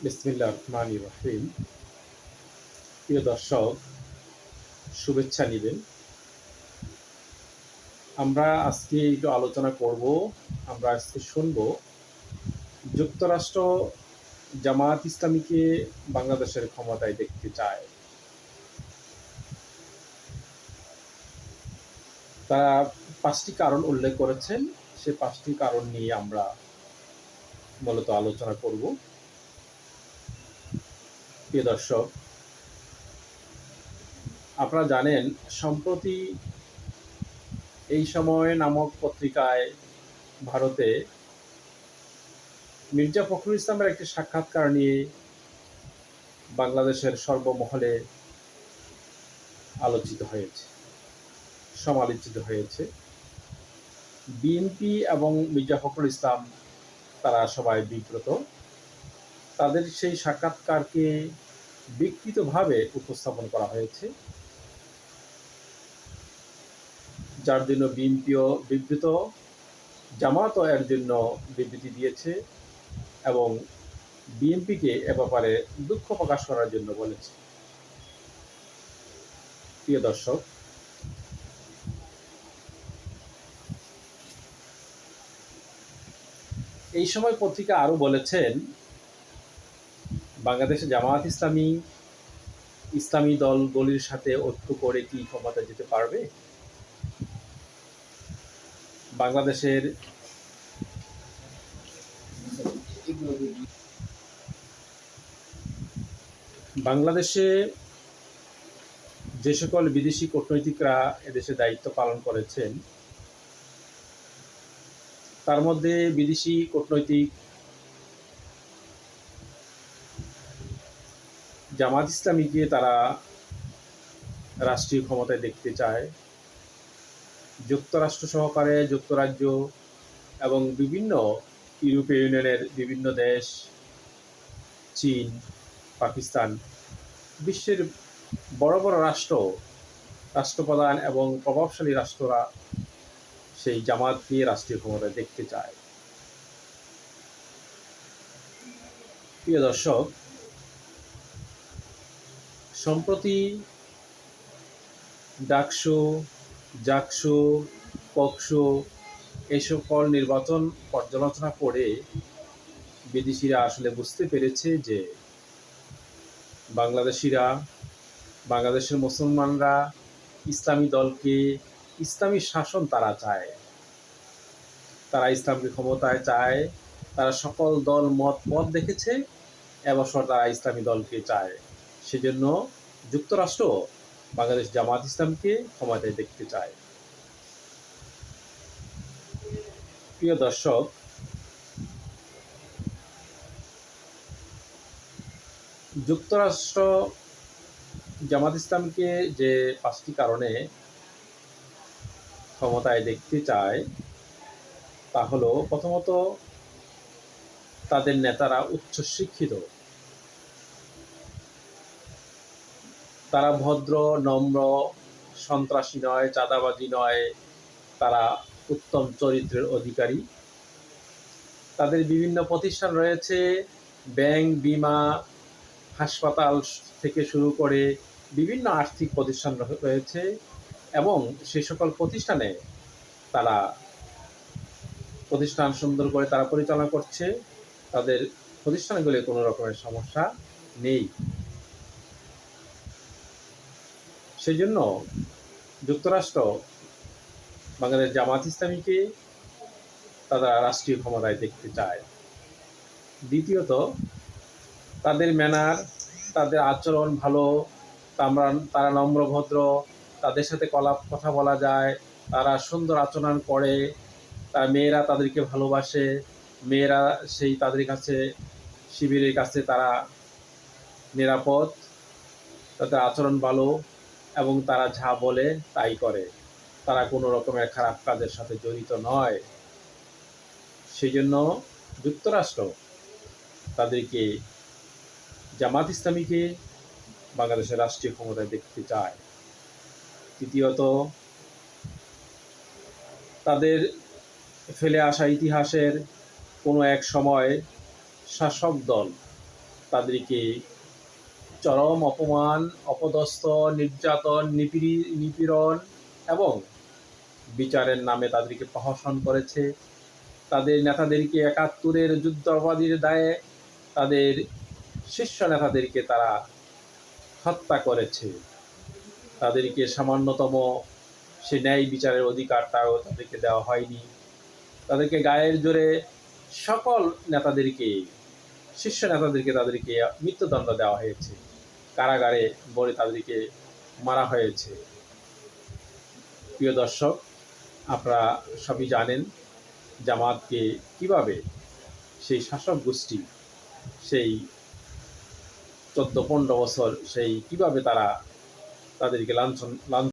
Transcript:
বিসমিল্লাহির রহমানির রহিম। প্রিয় দর্শক, শুভেচ্ছা নিবেন। আমরা আজকে একটু আলোচনা করব। আমরা আজকে শুনব যুক্তরাষ্ট্র জামায়াত ইসলামীকে বাংলাদেশের ক্ষমতায় দেখতে চায়। তারা ৫টি কারণ উল্লেখ করেছেন। সে ৫টি কারণ নিয়ে আমরা মূলত আলোচনা করব। প্রিয় দর্শক, আপনারা জানেন সম্প্রতি এই সময় নামক পত্রিকায় ভারতে মির্জা ফখরুল ইসলামের একটি সাক্ষাৎকার নিয়ে বাংলাদেশের সর্বমহলে আলোচিত হয়েছে, সমালোচিত হয়েছে। বিএনপি এবং মির্জা ফখরুল ইসলাম তারা সবাই বিব্রত। তাদের সেই সাক্ষাৎকারকে বিকৃতভাবে উপস্থাপন করা হয়েছে, যার জন্য বিএনপিও বিবৃত, জামাতও এর জন্য বিবৃতি দিয়েছে এবং বিএনপিকে এ ব্যাপারে দুঃখ প্রকাশ করার জন্য বলেছে। প্রিয় দর্শক, এই সময় পত্রিকা আরও বলেছেন, বাংলাদেশে জামায়াত ইসলামী দলগুলির সাথে ঐক্য করে কি ক্ষমতা যেতে পারবে? বাংলাদেশে যে সকল বিদেশি কূটনৈতিকরা এদেশে দায়িত্ব পালন করেছেন, তার মধ্যে বিদেশি কূটনৈতিক জামায়াত ইসলামীকে তারা রাষ্ট্রীয় ক্ষমতায় দেখতে চায়। যুক্তরাষ্ট্র সহকারে যুক্তরাজ্য এবং বিভিন্ন ইউরোপীয় ইউনিয়নের বিভিন্ন দেশ, চীন, পাকিস্তান, বিশ্বের বড় বড় রাষ্ট্রপ্রধান এবং প্রভাবশালী রাষ্ট্ররা সেই জামাতকে রাষ্ট্রীয় ক্ষমতায় দেখতে চায়। প্রিয় দর্শক, সম্প্রতি ডাকসু, জাকসু, পকসু এই সকল নির্বাচন পর্যালোচনা করে বিদেশিরা আসলে বুঝতে পেরেছে যে বাংলাদেশের মুসলমানরা ইসলামী দলকে, ইসলামী শাসন তারা চায়, তারা ইসলামকে ক্ষমতায় চায়। তারা সকল দল মত দেখেছে, এবছর তারা ইসলামী দলকে চায়। সেজন্য যুক্তরাষ্ট্র বাংলাদেশ জামায়াত ইসলামকে ক্ষমতায় দেখতে চায়। প্রিয় দর্শক, যুক্তরাষ্ট্র জামায়াত ইসলামকে যে ৫টি কারণে ক্ষমতায় দেখতে চায় তা হলো, প্রথমত তাদের নেতারা উচ্চ শিক্ষিত, তারা ভদ্র, নম্র, সন্ত্রাসী নয়, চাঁদাবাজি নয়, তারা উত্তম চরিত্রের অধিকারী। তাদের বিভিন্ন প্রতিষ্ঠান রয়েছে, ব্যাংক, বিমা, হাসপাতাল থেকে শুরু করে বিভিন্ন আর্থিক প্রতিষ্ঠান রয়েছে এবং সে সকল প্রতিষ্ঠানে তারা প্রতিষ্ঠান সুন্দর করে তারা পরিচালনা করছে। তাদের প্রতিষ্ঠানগুলি কোনো রকমের সমস্যা নেই। সেজন্য যুক্তরাষ্ট্র বাংলাদেশ জামায়াত ইসলামীকে তারা রাষ্ট্রীয় ক্ষমতায় দেখতে চায়। দ্বিতীয়ত, তাদের ম্যানার, তাদের আচরণ ভালো, তারা নম্র ভদ্র, তাদের সাথে কথা বলা যায়, তারা সুন্দর আচরণ করে, তার মেয়েরা তাদেরকে ভালোবাসে, মেয়েরা তাদের কাছে, শিবিরের কাছে তারা নিরাপদ, তাদের আচরণ ভালো এবং তারা যা বলে তাই করে, তারা কোনো রকমের খারাপ কাজের সাথে জড়িত নয়। সেই জন্য যুক্তরাষ্ট্র তাদেরকে, জামায়াত ইসলামীকে বাংলাদেশের রাষ্ট্রীয় ক্ষমতায় দেখতে চায়। তৃতীয়ত, তাদের ফেলে আসা ইতিহাসের কোনো এক সময় শাসক দল তাদেরকে চরম অপমান, অপদস্থ, নির্যাতন, নিপীড়ন এবং বিচারের নামে তাদেরকে প্রহসন করেছে। তাদের নেতাদেরকে ৭১-এর যুদ্ধাপরাধীর দায়ে তাদের শীর্ষ নেতাদেরকে তারা হত্যা করেছে। তাদেরকে সামান্যতম সে ন্যায় বিচারের অধিকারটাও তাদেরকে দেওয়া হয়নি। তাদেরকে গায়ের জোরে সকল নেতাদেরকে, শীর্ষ নেতাদেরকে তাদেরকে মৃত্যুদণ্ড দেওয়া হয়েছে, কারাগারে ভরে তাদেরকে মারা হয়েছে। প্রিয় দর্শক, আপনারা সবই জানেন জামাতকে কিভাবে সেই শাসক গোষ্ঠী সেই ১৪-১৫ বছর সেই কিভাবে তারা তাদেরকে লাঞ্ছনা